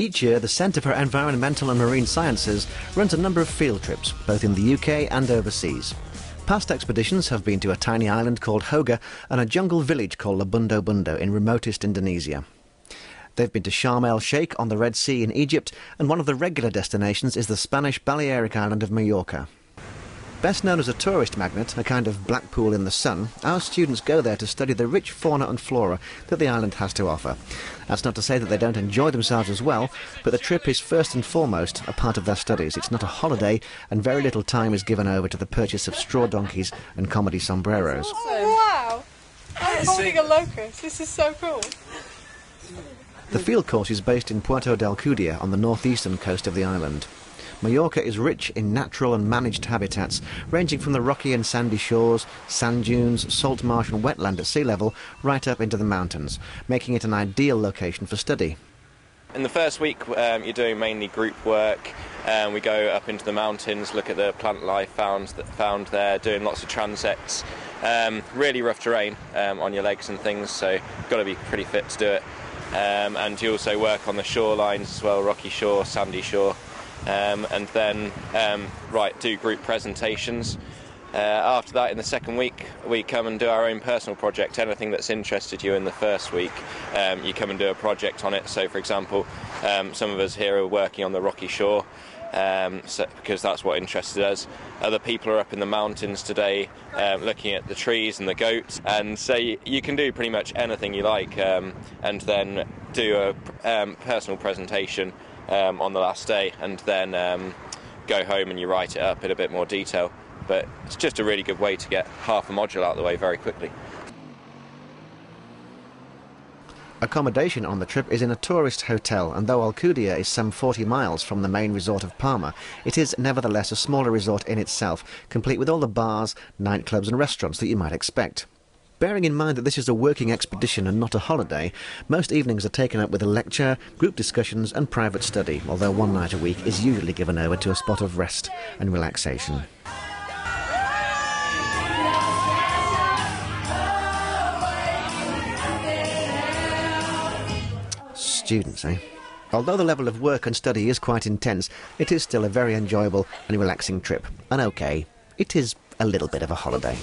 Each year, the Centre for Environmental and Marine Sciences runs a number of field trips, both in the UK and overseas. Past expeditions have been to a tiny island called Hoga and a jungle village called Labundo Bundo in remotest Indonesia. They've been to Sharm el-Sheikh on the Red Sea in Egypt, and one of the regular destinations is the Spanish Balearic island of Mallorca. Best known as a tourist magnet, a kind of Blackpool in the sun, our students go there to study the rich fauna and flora that the island has to offer. That's not to say that they don't enjoy themselves as well, but the trip is first and foremost a part of their studies. It's not a holiday, and very little time is given over to the purchase of straw donkeys and comedy sombreros. Oh, wow! I'm holding a locust. This is so cool. The field course is based in Puerto del Cudia on the northeastern coast of the island. Mallorca is rich in natural and managed habitats, ranging from the rocky and sandy shores, sand dunes, salt marsh and wetland at sea level, right up into the mountains, making it an ideal location for study. In the first week, you're doing mainly group work. We go up into the mountains, look at the plant life found there, doing lots of transects. Really rough terrain on your legs and things, so you've got to be pretty fit to do it. And you also work on the shorelines as well, rocky shore, sandy shore. And then do group presentations. After that, in the second week, we come and do our own personal project. Anything that's interested you in the first week, you come and do a project on it. So, for example, some of us here are working on the rocky shore, because that's what interested us. Other people are up in the mountains today, looking at the trees and the goats. And so you can do pretty much anything you like, and then do a personal presentation on the last day, and then go home and you write it up in a bit more detail. But it's just a really good way to get half a module out of the way very quickly. Accommodation on the trip is in a tourist hotel, and though Alcudia is some 40 miles from the main resort of Palma, it is nevertheless a smaller resort in itself, complete with all the bars, nightclubs and restaurants that you might expect. Bearing in mind that this is a working expedition and not a holiday, most evenings are taken up with a lecture, group discussions and private study, although one night a week is usually given over to a spot of rest and relaxation. Students, eh? Although the level of work and study is quite intense, it is still a very enjoyable and relaxing trip. And okay, it is a little bit of a holiday.